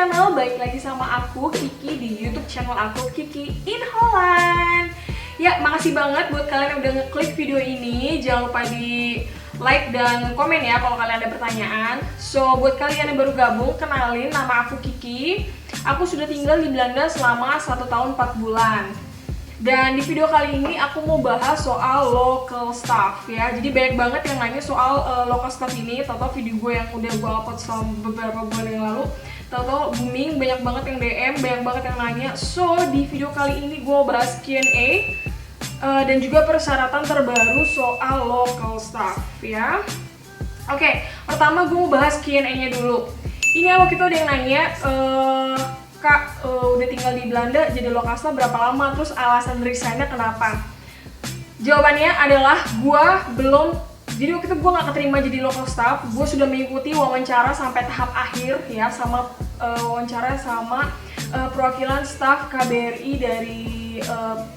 channel, balik lagi sama aku Kiki di YouTube channel aku Kiki in Holland. Ya, makasih banget buat kalian yang udah ngeklik video ini. Jangan lupa di like dan komen ya kalau kalian ada pertanyaan. So, buat kalian yang baru gabung, kenalin, nama aku Kiki. Aku sudah tinggal di Belanda selama 1 tahun 4 bulan. Dan di video kali ini aku mau bahas soal local stuff ya. Jadi banyak banget yang nanya soal local stuff ini. Tahu-tahu video gue yang udah gue upload selama beberapa bulan yang lalu, tahu-tahu booming, banyak banget yang DM, banyak banget yang nanya. So di video kali ini gue mau bahas Q&A dan juga persyaratan terbaru soal local stuff ya. Oke, pertama gue mau bahas Q&A-nya dulu. Ini waktu itu ada yang nanya, Kak, udah tinggal di Belanda jadi lokal staff berapa lama, terus alasan resignnya kenapa? Jawabannya adalah jadi waktu itu gue gak keterima jadi local staff. Gue sudah mengikuti wawancara sampai tahap akhir ya, sama wawancara sama perwakilan staff KBRI dari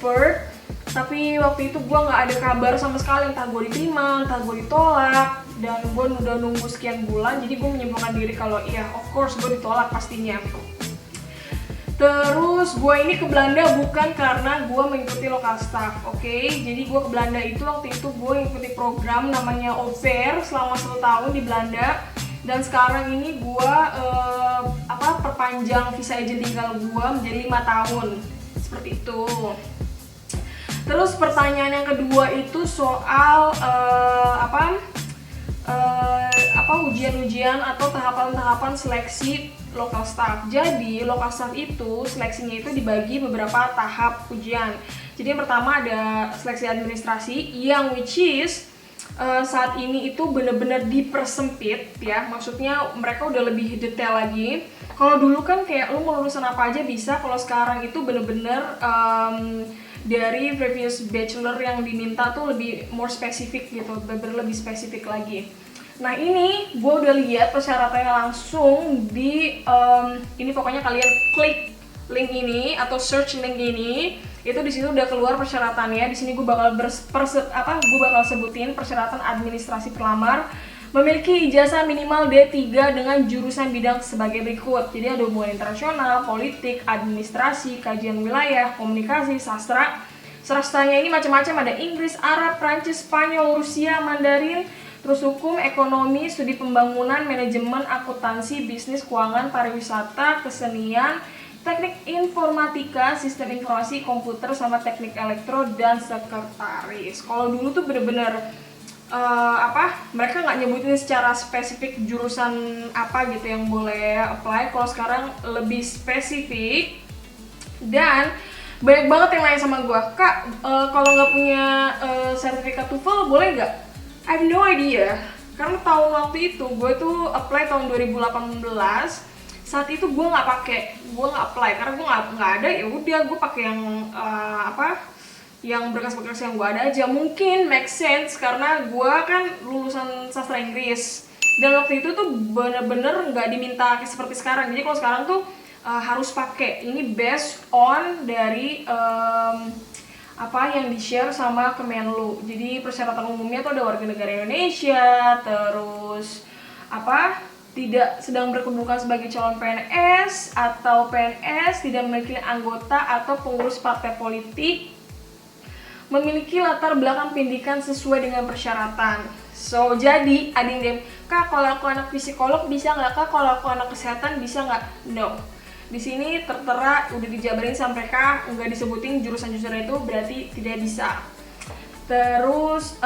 Perth. Tapi waktu itu gue gak ada kabar sama sekali, entah gue diterima, entah gue ditolak. Dan gue udah nunggu sekian bulan, jadi gue menyimpulkan diri kalau iya, of course gue ditolak pastinya. Terus gue ini ke Belanda bukan karena gue mengikuti lokal staff, oke? Jadi gue ke Belanda itu waktu itu gue mengikuti program namanya Au Pair selama 1 tahun di Belanda. Dan sekarang ini gue perpanjang visa izin tinggal gue menjadi 5 tahun, seperti itu. Terus pertanyaan yang kedua itu soal ujian-ujian atau tahapan-tahapan seleksi local staff. Jadi local staff itu seleksinya itu dibagi beberapa tahap ujian. Jadi yang pertama ada seleksi administrasi yang which is saat ini itu benar-benar dipersempit ya. Maksudnya mereka udah lebih detail lagi. Kalau dulu kan kayak lu mau lulusan apa aja bisa, kalau sekarang itu benar-benar dari previous bachelor yang diminta tuh lebih more spesifik gitu, benar-benar lebih spesifik lagi. Nah ini gue udah lihat persyaratannya langsung di ini, pokoknya kalian klik link ini atau search link ini, itu di situ udah keluar persyaratannya. Di sini gue bakal sebutin persyaratan administrasi pelamar. Memiliki ijazah minimal D3 dengan jurusan bidang sebagai berikut. Jadi ada hubungan internasional, politik, administrasi, kajian wilayah, komunikasi, sastra. Sastranya ini macam-macam, ada Inggris, Arab, Prancis, Spanyol, Rusia, Mandarin, terus hukum, ekonomi, studi pembangunan, manajemen, akuntansi, bisnis, keuangan, pariwisata, kesenian, teknik informatika, sistem informasi, komputer, sama teknik elektro, dan sekretaris. Kalau dulu tuh bener-bener mereka nggak nyebutin secara spesifik jurusan apa gitu yang boleh apply. Kalau sekarang lebih spesifik, dan banyak banget yang nanya sama gue, Kak, kalau nggak punya sertifikat TOEFL boleh nggak? I have no idea, karena tahun waktu itu gue tuh apply tahun 2018. Saat itu gue nggak apply karena gue nggak ada. Ya udah, gue pakai yang berkas-berkas yang gue ada aja. Mungkin make sense karena gue kan lulusan sastra Inggris, dan waktu itu tuh bener-bener nggak diminta seperti sekarang. Jadi kalau sekarang tuh harus pakai ini based on dari yang di-share sama Kemenlu. Jadi persyaratan umumnya tuh ada warga negara Indonesia, terus tidak sedang berkedudukan sebagai calon PNS atau PNS, tidak memiliki anggota atau pengurus partai politik, memiliki latar belakang pendidikan sesuai dengan persyaratan. So, jadi ading Kak, kalau aku anak psikolog bisa nggak? Kak, kalau aku anak kesehatan bisa nggak? No. Di sini tertera, udah dijabarin sama mereka, nggak disebutin jurusan-jurusan itu, berarti tidak bisa. Terus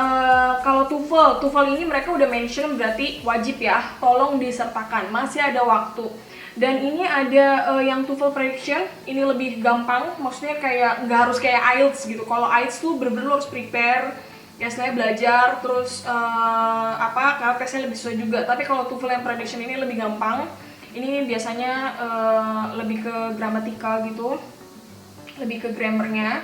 kalau TOEFL ini mereka udah mention berarti wajib ya, tolong disertakan, masih ada waktu. Dan ini ada yang TOEFL prediction, ini lebih gampang, maksudnya kayak nggak harus kayak IELTS gitu. Kalau IELTS tuh bener-bener harus prepare, ya sebenarnya belajar, terus karena tesnya lebih susah juga. Tapi kalau TOEFL yang prediction ini lebih gampang. Ini biasanya lebih ke gramatikal gitu, lebih ke grammarnya.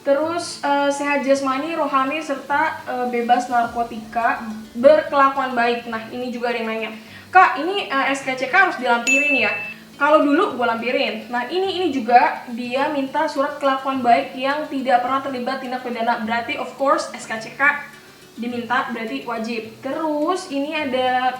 Terus sehat jasmani, rohani, serta bebas narkotika, berkelakuan baik. Nah ini juga ada yang nanya, Kak, ini SKCK harus dilampirin ya? Kalau dulu gue lampirin. Nah ini juga dia minta surat kelakuan baik yang tidak pernah terlibat tindak pidana. Berarti of course SKCK diminta, berarti wajib. Terus ini ada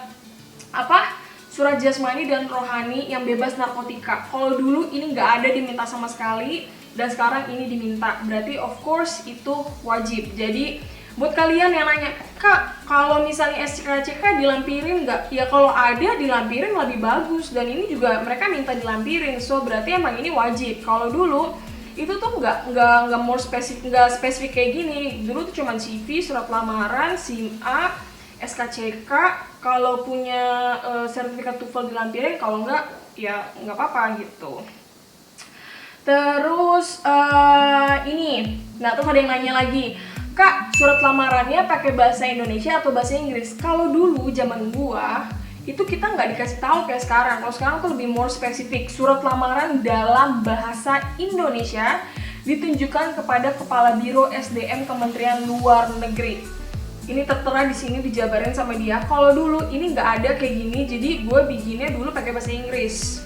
surat jasmani dan rohani yang bebas narkotika. Kalau dulu ini nggak ada diminta sama sekali, dan sekarang ini diminta. Berarti of course itu wajib. Jadi buat kalian yang nanya, Kak, kalau misalnya SKCK dilampirin nggak? Ya kalau ada dilampirin lebih bagus, dan ini juga mereka minta dilampirin, so berarti emang ini wajib. Kalau dulu itu tuh nggak more spesifik, nggak spesifik kayak gini. Dulu tuh cuman CV, surat lamaran, SIM-A, SKCK. Kalau punya sertifikat TOEFL dilampirin, kalau nggak ya nggak apa-apa gitu. Terus ini, nah terus ada yang nanya lagi, Kak, surat lamarannya pakai bahasa Indonesia atau bahasa Inggris? Kalau dulu zaman gua itu kita nggak dikasih tahu kayak sekarang. Kalau sekarang tuh lebih more spesifik. Surat lamaran dalam bahasa Indonesia ditunjukkan kepada Kepala Biro SDM Kementerian Luar Negeri. Ini tertera di sini, dijabarin sama dia. Kalau dulu ini nggak ada kayak gini, jadi gue bikinnya dulu pakai bahasa Inggris.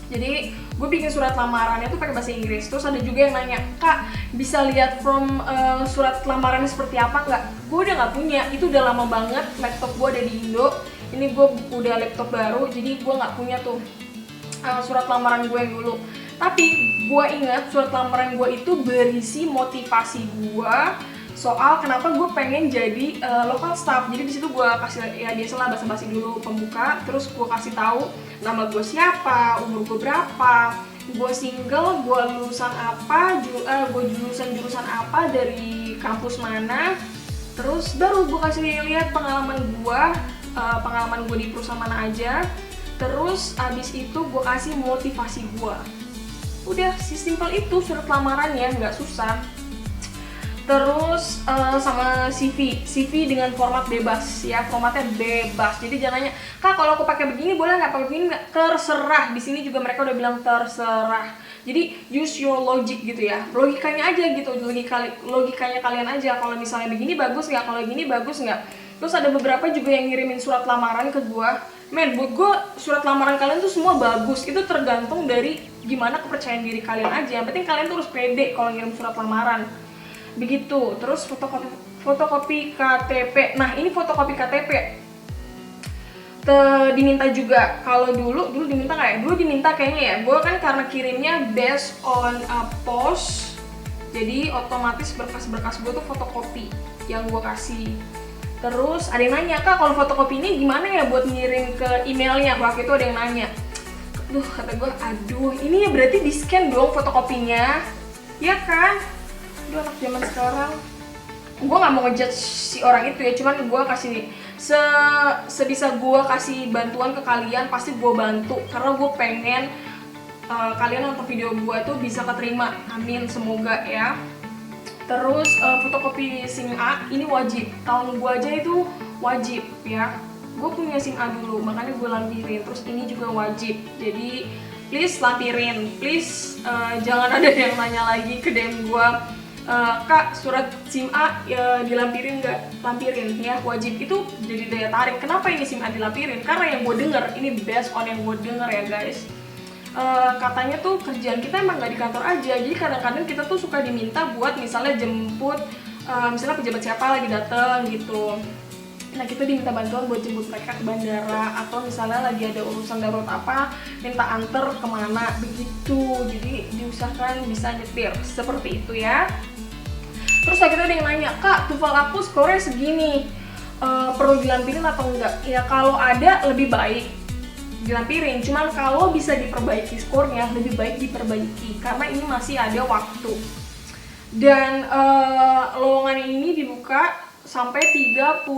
Jadi gue bikin surat lamarannya tuh pakai bahasa Inggris. Terus ada juga yang nanya, Kak, bisa lihat from surat lamarannya seperti apa nggak? Gue udah nggak punya, itu udah lama banget. Laptop gue ada di Indo. Ini gue udah laptop baru, jadi gue nggak punya tuh surat lamaran gue yang dulu. Tapi gue ingat surat lamaran gue itu berisi motivasi gue soal kenapa gue pengen jadi local staff. Jadi di situ gue kasih ya biasalah basa-basi dulu pembuka, terus gue kasih tahu nama gue siapa, umur gue berapa, gue single, gue lulusan apa, gue jurusan apa, dari kampus mana. Terus baru gue kasih lihat pengalaman gue di perusahaan mana aja. Terus abis itu gue kasih motivasi gue. Udah sesimpel itu surat lamarannya, nggak susah. Terus sama CV dengan format bebas ya, formatnya bebas. Jadi jangan nanya, Kak, kalau aku pakai begini boleh nggak, pakai begini nggak? Terserah. Di sini juga mereka udah bilang terserah. Jadi use your logic gitu ya, logikanya aja gitu, logikanya kalian aja. Kalau misalnya begini bagus nggak, kalau gini bagus nggak. Terus ada beberapa juga yang ngirimin surat lamaran ke gua. Men, buat gua surat lamaran kalian tuh semua bagus. Itu tergantung dari gimana kepercayaan diri kalian aja. Yang penting kalian tuh harus pede kalau ngirim surat lamaran. Begitu. Terus fotokopi KTP. Nah, ini fotokopi KTP diminta juga. Kalau dulu diminta nggak ya? Dulu diminta kayaknya ya. Gue kan karena kirimnya based on post, jadi otomatis berkas-berkas gue tuh fotokopi yang gue kasih. Terus ada yang nanya, Kak, kalau fotokopi ini gimana ya buat ngirim ke emailnya? Waktu itu ada yang nanya. Kata gue, ini ya berarti di scan dong fotokopinya, ya kan? Anak zaman sekarang. Gue nggak mau ngejudge si orang itu ya, cuman gue kasih sebisa gue kasih bantuan ke kalian, pasti gue bantu karena gue pengen kalian nonton video gue tuh bisa keterima. Amin, semoga ya. Terus fotokopi SIM-A ini wajib, tahun gue aja itu wajib ya. Gue punya SIM-A dulu, makanya gue lampirin. Terus ini juga wajib, jadi please lampirin, please. Jangan ada yang nanya lagi ke DM gue, Kak, surat SIM-A dilampirin nggak? Lampirin ya, wajib. Itu jadi daya tarik. Kenapa ini SIM-A dilampirin? Karena yang gue denger, ini based on yang gue denger ya guys, katanya tuh kerjaan kita emang nggak di kantor aja. Jadi kadang-kadang kita tuh suka diminta buat misalnya jemput, misalnya pejabat siapa lagi dateng gitu. Nah, kita diminta bantuan buat jemput mereka ke bandara, atau misalnya lagi ada urusan darurat apa, minta anter kemana begitu. Jadi diusahakan bisa nyetir seperti itu ya. Terus lagi ada yang nanya, Kak, TOEFL aku skornya segini, perlu dilampirin atau enggak? Ya kalau ada lebih baik dilampirin, cuman kalau bisa diperbaiki skornya, lebih baik diperbaiki karena ini masih ada waktu. Dan lowongan ini dibuka sampai 31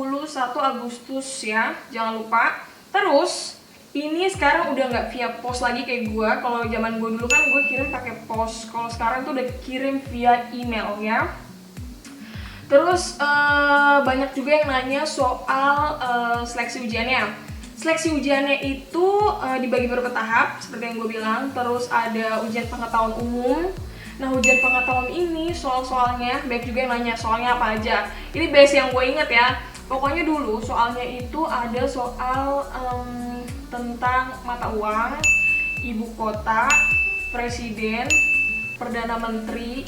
Agustus ya, jangan lupa. Terus ini sekarang udah nggak via pos lagi kayak gue. Kalau zaman gue dulu kan gue kirim pakai pos, kalau sekarang tuh udah kirim via email ya. Terus banyak juga yang nanya soal seleksi ujiannya. Seleksi ujiannya itu dibagi beberapa tahap seperti yang gue bilang. Terus ada ujian pengetahuan umum. Nah, ujian pengetahuan ini soal-soalnya banyak juga yang nanya soalnya apa aja. Ini base yang gue inget ya. Pokoknya dulu soalnya itu ada soal tentang mata uang, ibu kota, presiden, perdana menteri,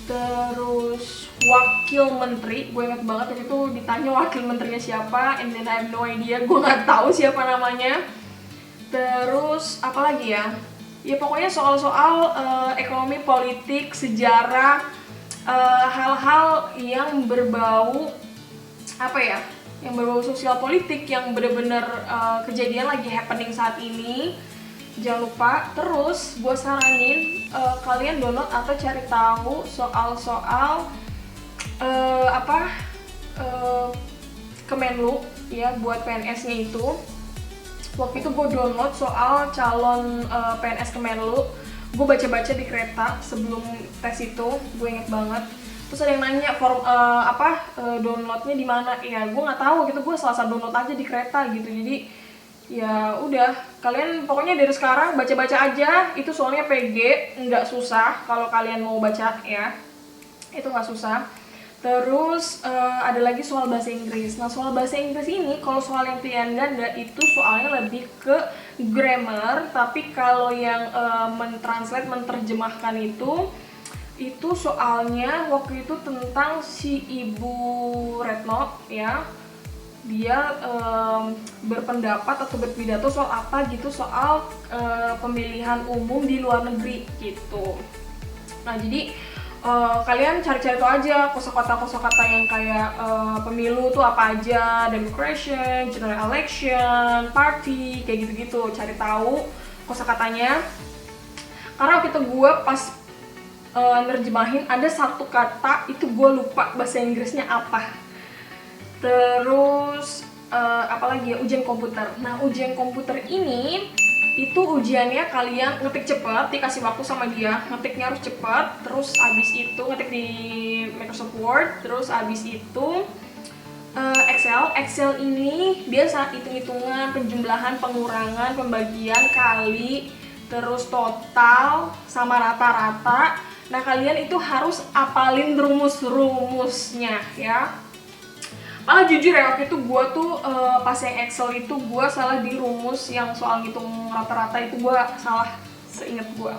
terus wakil menteri. Gue inget banget waktu itu ditanya wakil menterinya siapa, and then I have no idea, gue nggak tahu siapa namanya. Terus apa lagi ya? Ya pokoknya soal-soal ekonomi, politik, sejarah, hal-hal yang berbau apa ya? Yang berbau sosial politik yang bener-bener kejadian lagi happening saat ini. Jangan lupa. Terus gue saranin kalian download atau cari tahu soal-soal Kemenlu ya buat PNS-nya itu. Waktu itu gue download soal calon PNS Kemenlu. Gue baca-baca di kereta sebelum tes itu, gue inget banget. Terus ada yang nanya downloadnya di mana? Ya gue nggak tahu gitu, gue salah download aja di kereta gitu. Jadi ya udah, kalian pokoknya dari sekarang baca-baca aja. Itu soalnya PG, nggak susah kalau kalian mau baca ya. Itu nggak susah. Terus ada lagi soal bahasa Inggris. Nah soal bahasa Inggris ini, kalau soal yang pilihan ganda itu soalnya lebih ke grammar. Tapi kalau yang menerjemahkan itu soalnya waktu itu tentang si Ibu Retno ya. Dia berpendapat atau berpidato soal apa gitu, soal pemilihan umum di luar negeri gitu. Nah jadi kalian cari-cari tuh aja kosakata yang kayak pemilu tuh apa aja, democracy, general election, party, kayak gitu-gitu. Cari tahu kosakatanya. Karena waktu itu gue pas nerjemahin ada satu kata itu gue lupa bahasa Inggrisnya apa. Terus apalagi ya, ujian komputer. Nah ujian komputer ini itu ujiannya kalian ngetik cepet, dikasih waktu sama dia, ngetiknya harus cepet. Terus abis itu ngetik di Microsoft Word. Terus abis itu Excel ini biasa hitung-hitungan, penjumlahan, pengurangan, pembagian, kali, terus total sama rata-rata. Nah kalian itu harus apalin rumus-rumusnya ya. Malah jujur ya, waktu itu gue tuh pas yang Excel itu gue salah di rumus yang soal ngitung rata-rata itu, gue salah seinget gue.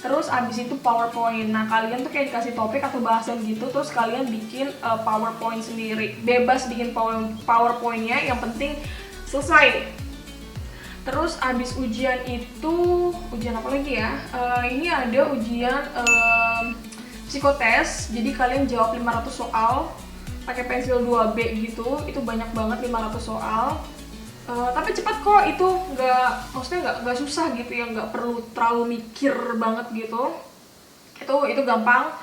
Terus abis itu PowerPoint. Nah kalian tuh kayak dikasih topik atau bahasan gitu, terus kalian bikin PowerPoint sendiri. Bebas bikin PowerPoint-nya, yang penting selesai. Terus abis ujian itu, ujian apa lagi ya? Ini ada ujian psikotes. Jadi kalian jawab 500 soal pakai pensil 2B gitu. Itu banyak banget, 500 soal. Tapi cepat kok, itu maksudnya nggak susah gitu ya, nggak perlu terlalu mikir banget gitu. Itu gampang.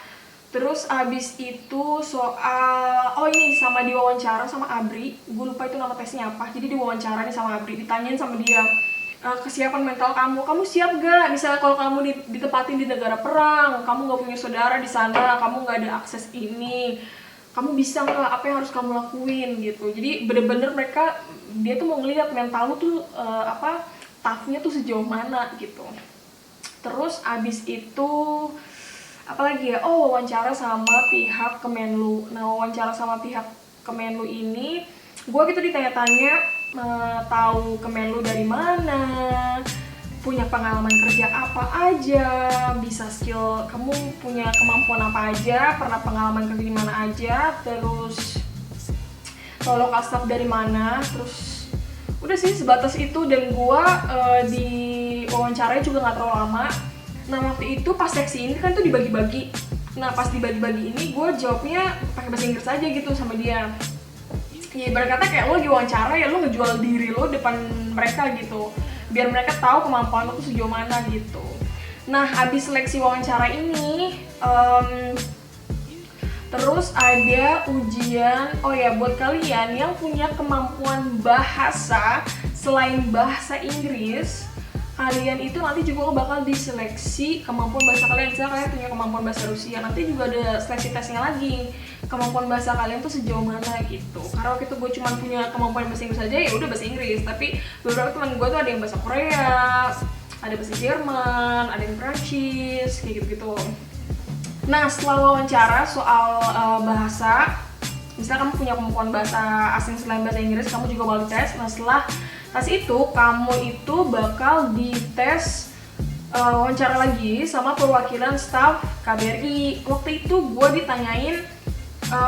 Terus abis itu soal, ini sama diwawancara sama Abri. Gue lupa itu nama tesnya apa. Jadi diwawancara nih sama Abri, ditanyain sama dia, kesiapan mental kamu siap gak? Misalnya kalau kamu ditempatin di negara perang, kamu nggak punya saudara di sana, kamu nggak ada akses ini, kamu bisa nggak, apa yang harus kamu lakuin gitu. Jadi bener-bener dia tuh mau ngelihat mental lu tuh toughnya tuh sejauh mana gitu. Terus abis itu apalagi ya, wawancara sama pihak Kemenlu. Nah wawancara sama pihak Kemenlu ini gue gitu ditanya-tanya, tahu Kemenlu dari mana, punya pengalaman kerja apa aja, bisa skill, kamu punya kemampuan apa aja, pernah pengalaman kerja di mana aja, terus kalau lokal staff dari mana. Terus udah sih sebatas itu, dan gue di wawancaranya juga nggak terlalu lama. Nah waktu itu pas seksi ini kan tuh dibagi-bagi. Nah pas dibagi-bagi ini gue jawabnya pakai bahasa Inggris aja gitu sama dia. Ya ibarat kata kayak lo diwawancara ya, lo ngejual diri lo depan mereka gitu, biar mereka tahu kemampuan lo tuh sejauh mana gitu. Nah habis seleksi wawancara ini terus ada ujian. Buat kalian yang punya kemampuan bahasa selain bahasa Inggris, kalian itu nanti juga bakal diseleksi kemampuan bahasa kalian. Misalnya kalian punya kemampuan bahasa Rusia, nanti juga ada seleksi tesnya lagi, kemampuan bahasa kalian tuh sejauh mana gitu. Karena waktu itu gue cuma punya kemampuan bahasa Inggris aja, ya udah bahasa Inggris. Tapi beberapa teman gue tuh ada yang bahasa Korea, ada bahasa Jerman, ada yang Prancis, kayak gitu-gitu. Nah setelah wawancara soal bahasa, misalnya kamu punya kemampuan bahasa asing selain bahasa Inggris, kamu juga bakal dites. Nah setelah tes itu, kamu itu bakal dites wawancara lagi sama perwakilan staf KBRI. Waktu itu gue ditanyain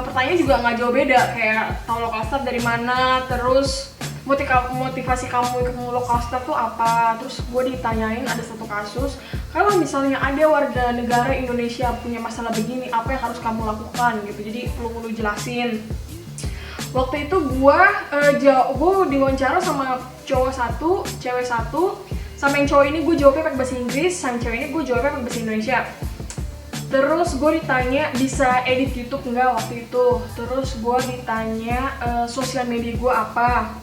pertanyaan juga nggak jauh beda, kayak tahu local staff dari mana, terus motivasi kamu ikut local staff tuh apa. Terus gue ditanyain ada satu kasus, kalau misalnya ada warga negara Indonesia punya masalah begini, apa yang harus kamu lakukan gitu. Jadi perlu jelasin. Waktu itu gue diwawancara sama cowok satu, cewek satu. Sama yang cowok ini gue jawabnya pakai bahasa Inggris, sama cewek ini gue jawabnya pakai bahasa Indonesia. Terus gue ditanya bisa edit YouTube nggak waktu itu. Terus gue ditanya sosial media gue apa.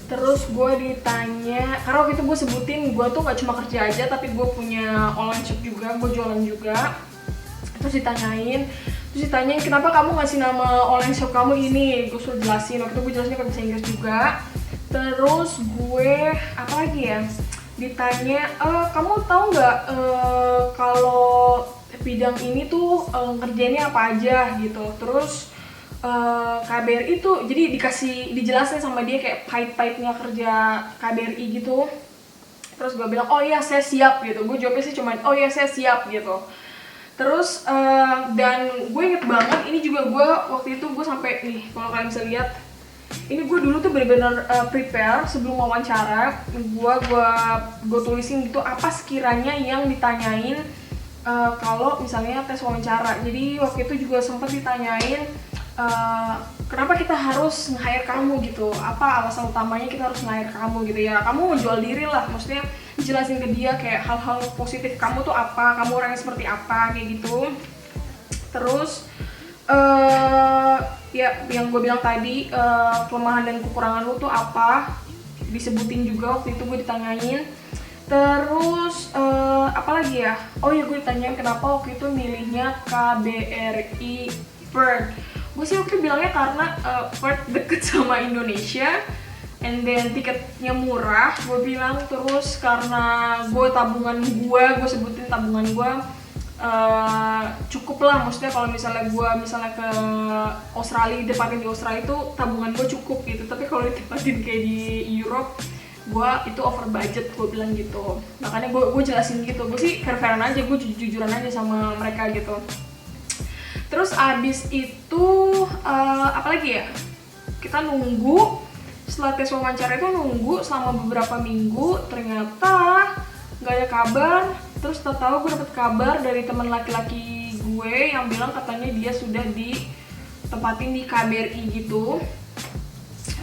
Terus gue ditanya, karena waktu itu gue sebutin gue tuh gak cuma kerja aja, tapi gue punya online shop juga, gue jualan juga. Terus ditanyain kenapa kamu ngasih nama online shop kamu ini. Gue suruh jelasin, waktu itu gue jelasin pakai bahasa Inggris juga. Terus gue apa lagi ya, ditanya kamu tahu nggak kalau bidang ini tuh kerjanya apa aja gitu. Terus KBRI itu jadi dijelasin sama dia kayak pahit-pahitnya kerja KBRI gitu. Terus gue bilang oh iya saya siap gitu, gue jawabnya sih cuma oh iya saya siap gitu. Terus dan gue inget banget ini juga, gue waktu itu gue sampai nih, kalau kalian bisa lihat ini gue dulu tuh bener-bener prepare sebelum wawancara. Gue tulisin gitu apa sekiranya yang ditanyain kalau misalnya tes wawancara. Jadi waktu itu juga sempat ditanyain kenapa kita harus nge-hire kamu gitu, apa alasan utamanya kita harus nge-hire kamu gitu ya. Kamu menjual diri lah, maksudnya jelasin ke dia kayak hal-hal positif kamu tuh apa, kamu orangnya seperti apa kayak gitu. Terus ya yang gue bilang tadi, kelemahan dan kekurangan lu tuh apa, disebutin juga waktu itu gue ditanyain. Terus apalagi ya, oh ya gue ditanyain kenapa waktu itu milihnya KBRI Perth. Gue sih waktu itu bilangnya karena Perth deket sama Indonesia, and then tiketnya murah gue bilang. Terus karena gue sebutin tabungan gue cukup lah, maksudnya kalau misalnya ke Australia, ditempatin di Australia itu tabungan gue cukup gitu. Tapi kalau ditempatin kayak di Europe, gue itu over budget, gue bilang gitu. Makanya gue jelasin gitu, gue sih fair-fairan aja, gue jujuran aja sama mereka gitu. Terus abis itu apalagi ya, kita nunggu, setelah tes wawancara itu nunggu selama beberapa minggu. Ternyata nggak ada kabar. Terus tahu gue dapet kabar dari teman laki-laki gue yang bilang katanya dia sudah ditempatin di KBRI gitu.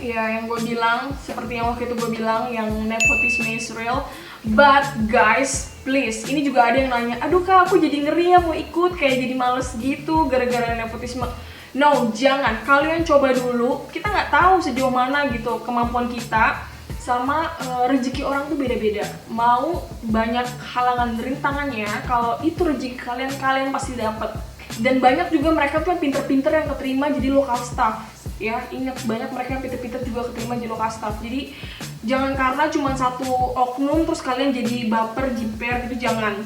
Ya yang gue bilang, seperti yang waktu itu gue bilang, yang nepotisme is real. But guys, please, ini juga ada yang nanya, aduh kak aku jadi ngeri ya mau ikut, kayak jadi males gitu gara-gara nepotisme. No, jangan, kalian coba dulu. Kita nggak tahu sejauh mana gitu kemampuan kita, sama rezeki orang tuh beda-beda. Mau banyak halangan rintangannya, kalau itu rezeki kalian pasti dapat. Dan banyak juga mereka tuh yang pinter-pinter yang keterima jadi local staff. Ya, ingat, banyak mereka yang pinter-pinter juga keterima jadi local staff. Jadi jangan karena cuma satu oknum terus kalian jadi baper, jiper gitu, jangan.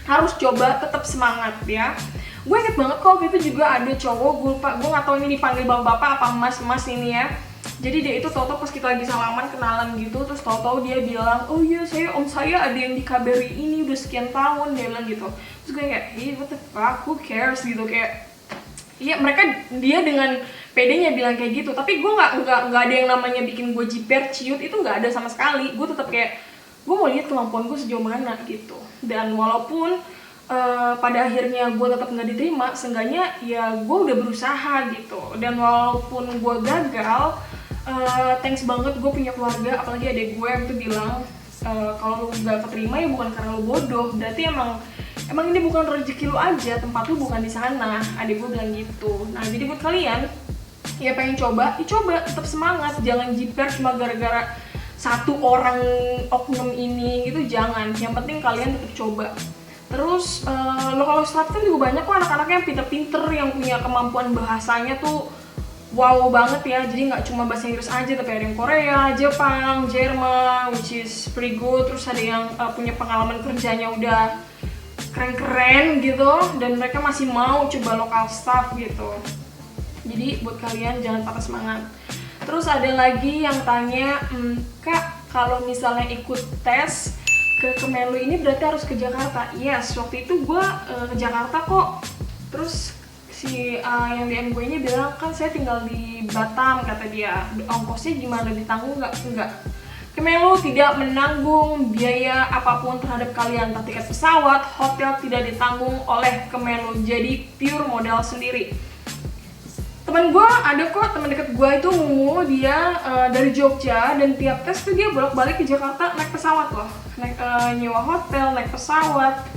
Harus coba, tetap semangat ya. Gue inget banget kok waktu itu juga ada cowok, gue nggak tahu ini dipanggil bapak-bapak apa mas ini ya. Jadi dia itu tau-tau pas kita lagi salaman kenalan gitu, terus tau-tau dia bilang, oh iya om saya ada yang di KBRI ini udah sekian tahun, dia bilang gitu. Terus gue kayak, what the fuck, who cares gitu, kayak iya dia dengan pedenya bilang kayak gitu. Tapi gue nggak ada yang namanya bikin gue jiper, ciut, itu nggak ada sama sekali. Gue tetap kayak, gue mau lihat kemampuan gue sejauh mana gitu. Dan walaupun pada akhirnya gue tetap nggak diterima, seenggaknya ya gue udah berusaha gitu. Dan walaupun gue gagal, thanks banget gue punya keluarga, apalagi adek gue yang tuh bilang, kalau lu nggak keterima ya bukan karena lu bodoh, berarti emang ini bukan rezeki lu aja, tempat lu bukan di sana. Adek gue bilang gitu. Nah jadi buat kalian ya pengen coba, tetap semangat, jangan jiper cuma gara-gara satu orang oknum ini gitu, jangan. Yang penting kalian tetap coba. Terus local staff kan juga banyak kok anak-anaknya yang pinter-pinter, yang punya kemampuan bahasanya tuh wow banget ya. Jadi nggak cuma bahasa Inggris aja, tapi ada yang Korea, Jepang, Jerman, which is pretty good. Terus ada yang punya pengalaman kerjanya udah keren-keren gitu, dan mereka masih mau coba local staff gitu. Jadi buat kalian jangan patah semangat. Terus ada lagi yang tanya, kak kalau misalnya ikut tes ke Kemenlu ini berarti harus ke Jakarta? Yes, waktu itu gue ke Jakarta kok. Terus si yang DM gue ini bilang, kan saya tinggal di Batam, kata dia, ongkosnya gimana, ditanggung nggak? Enggak. Kemenlu tidak menanggung biaya apapun terhadap kalian, entah tiket pesawat, hotel tidak ditanggung oleh Kemenlu, jadi pure modal sendiri. Temen gue ada kok, temen deket gue itu Mumu, dia dari Jogja, dan tiap tes tuh dia bolak-balik ke Jakarta naik pesawat loh, naik nyewa hotel, naik pesawat,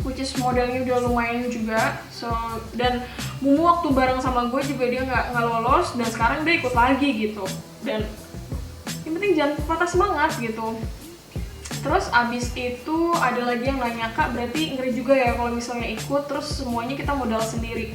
which is modalnya udah lumayan juga. Dan Mumu waktu bareng sama gue juga dia nggak lolos, dan sekarang dia ikut lagi gitu. Dan yang penting jangan patah semangat gitu. Terus abis itu ada lagi yang nanya, Kak berarti ngeri juga ya kalau misalnya ikut terus semuanya kita modal sendiri?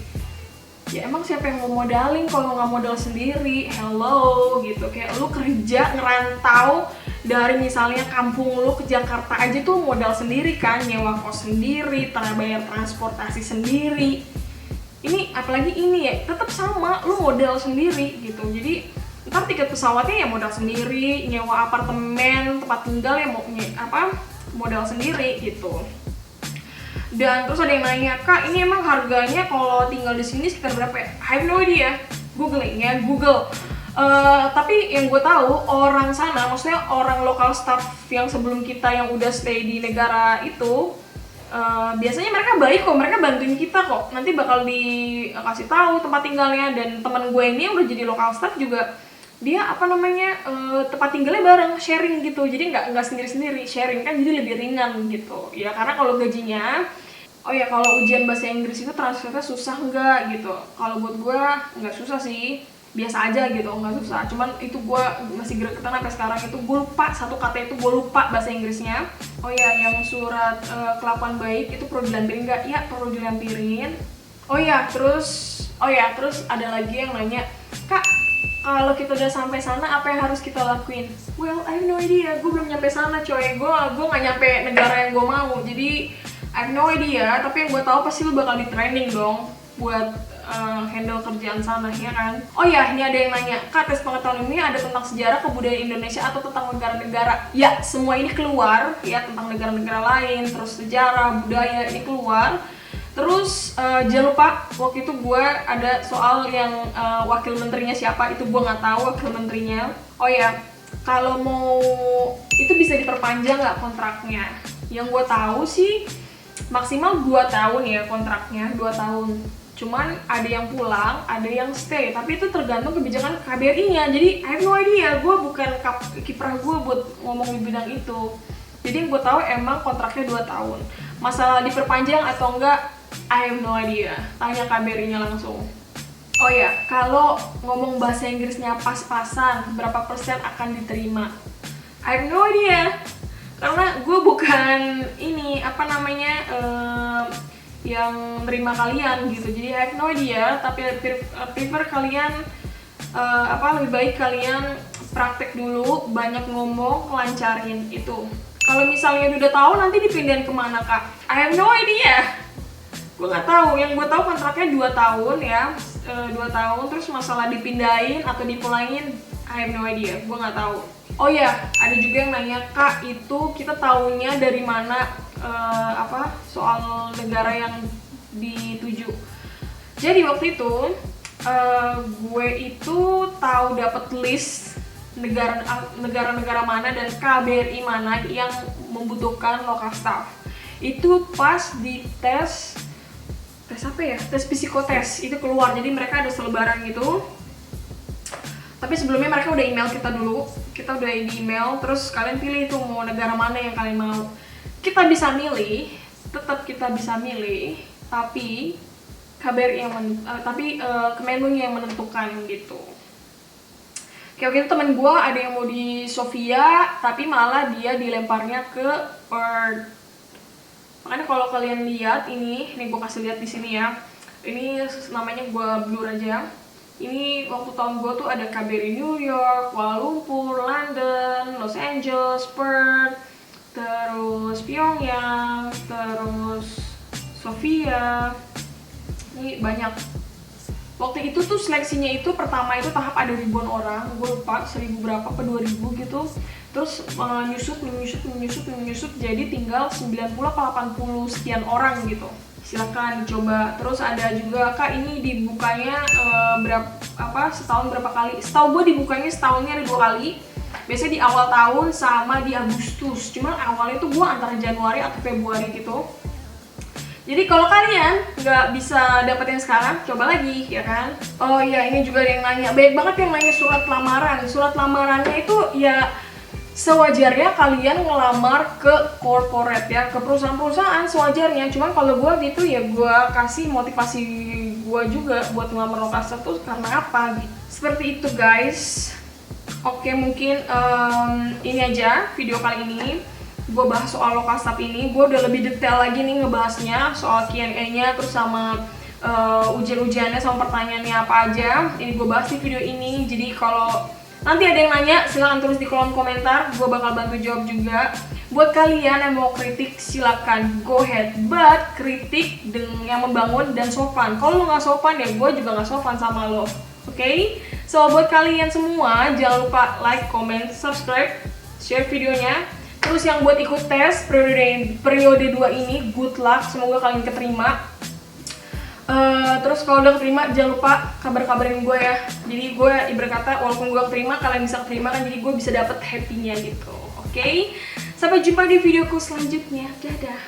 Ya emang siapa yang mau modalin kalau nggak modal sendiri? Hello gitu, kayak lu kerja ngerantau dari misalnya kampung lu ke Jakarta aja tuh modal sendiri kan, nyewa kos sendiri, bayar transportasi sendiri. Ini apalagi ini ya tetap sama, lu modal sendiri gitu. Jadi ntar tiket pesawatnya ya modal sendiri, nyewa apartemen, tempat tinggal ya modal sendiri gitu. Dan terus ada yang nanya, Kak ini emang harganya kalau tinggal di sini sekitar berapa ya? I have no idea. Googling ya, Google. Tapi yang gue tahu orang sana, maksudnya orang lokal staff yang sebelum kita yang udah stay di negara itu, biasanya mereka baik kok, mereka bantuin kita kok. Nanti bakal dikasih tahu tempat tinggalnya. Dan teman gue ini yang udah jadi lokal staff juga, dia tempat tinggalnya bareng, sharing gitu. Jadi nggak sendiri-sendiri, sharing kan, jadi lebih ringan gitu. Ya karena kalau gajinya, kalau ujian bahasa Inggris itu transfernya susah nggak gitu. Kalau buat gue nggak susah sih, biasa aja gitu, nggak susah. Cuman itu gue masih gregetan sampai sekarang, itu gue lupa satu kata itu, gue lupa bahasa Inggrisnya. Yang surat kelakuan baik itu perlu dilampirin nggak? Ya perlu dilampirin. Terus ada lagi yang nanya, Kak kalau kita udah sampai sana apa yang harus kita lakuin? Well, I have no idea, gue belum nyampe sana coy, gue nggak nyampe negara yang gue mau, jadi I have no idea. Tapi yang gue tahu pasti lu bakal di training dong buat handle kerjaan sana, ya kan? Ini ada yang nanya, Kak tes pengetahuan ini ada tentang sejarah kebudayaan Indonesia atau tentang negara-negara? Ya, semua ini keluar ya, tentang negara-negara lain, terus sejarah, budaya ini keluar. Terus jangan lupa waktu itu gue ada soal yang wakil menterinya siapa, itu gue nggak tahu wakil menterinya. Kalau mau itu bisa diperpanjang nggak kontraknya? Yang gue tahu sih maksimal 2 tahun ya kontraknya, 2 tahun. Cuman ada yang pulang, ada yang stay, tapi itu tergantung kebijakan KBRI-nya. Jadi I have no idea, gue bukan kiprah gue buat ngomong di bidang itu. Jadi yang gue tahu emang kontraknya 2 tahun. Masalah diperpanjang atau enggak, I have no idea. Tanya KBRI-nya langsung. Kalau ngomong bahasa Inggrisnya pas-pasan, berapa persen akan diterima? I have no idea. Karena gue bukan yang nerima kalian gitu. Jadi I have no idea, tapi prefer kalian lebih baik kalian praktek dulu, banyak ngomong, lancarin itu. Kalau misalnya udah tahu nanti dipindahin kemana, Kak? I have no idea. Gue nggak tahu. Yang gue tahu kontraknya 2 tahun ya, 2 tahun. Terus masalah dipindahin atau dipulangin, I have no idea. Gue nggak tahu. Ada juga yang nanya, Kak itu kita taunya dari mana soal negara yang dituju? Jadi waktu itu gue itu tahu dapat list negara-negara mana dan KBRI mana yang membutuhkan lokal staff. Itu pas di tes psikotes itu keluar. Jadi mereka ada selebaran gitu. Tapi sebelumnya mereka udah email kita dulu. Kita udah di email, terus kalian pilih itu mau negara mana yang kalian mau. Kita bisa milih, tapi KBRI Kemenlu yang menentukan gitu. Waktu itu temen gue ada yang mau di Sofia, tapi malah dia dilemparnya ke Perth. Makanya kalau kalian lihat ini gue kasih lihat di sini ya. Ini namanya gue blur aja. Ini waktu tahun gue tuh ada KBRI New York, Kuala Lumpur, London, Los Angeles, Perth, terus Pyongyang, terus Sofia. Ini banyak. Waktu itu tuh seleksinya itu pertama itu tahap ada ribuan orang, gue lupa 1000 berapa ke 2000 gitu. Terus menyusut jadi tinggal 90 ke 80 sekian orang gitu. silakan dicoba. Terus ada juga, Kak, ini dibukanya setahun berapa kali? Setahu gue dibukanya setahunnya ada 2 kali. Biasanya di awal tahun sama di Agustus. Cuman awalnya tuh gue antara Januari atau Februari gitu. Jadi kalau kalian nggak bisa dapet yang sekarang, coba lagi, ya kan? Oh iya, ini juga ada yang nanya, banyak banget yang nanya surat lamaran. Surat lamarannya itu ya sewajarnya kalian ngelamar ke corporate ya, ke perusahaan-perusahaan sewajarnya. Cuman kalau gue gitu ya gue kasih motivasi gue juga buat ngelamar lokal staff tuh karena apa? Seperti itu guys. Oke, mungkin ini aja video kali ini. Gue bahas soal lokal staff ini, gue udah lebih detail lagi nih ngebahasnya soal Q&A-nya, terus sama ujian-ujiannya sama pertanyaannya apa aja. Ini gue bahas di video ini. Jadi kalau nanti ada yang nanya, silahkan tulis di kolom komentar, gue bakal bantu jawab juga. Buat kalian yang mau kritik, silakan go ahead, but kritik dengan yang membangun dan sopan. Kalau lo nggak sopan ya gue juga nggak sopan sama lo, oke? So buat kalian semua jangan lupa like, comment, subscribe, share videonya. Terus yang buat ikut tes periode 2 ini, good luck, semoga kalian keterima. Terus kalau udah keterima jangan lupa kabarin gue ya. Jadi gue ibarat kata walaupun gue keterima, kalian bisa keterima kan, jadi gue bisa dapet happy-nya gitu. Oke? Sampai jumpa di videoku selanjutnya. Dadah.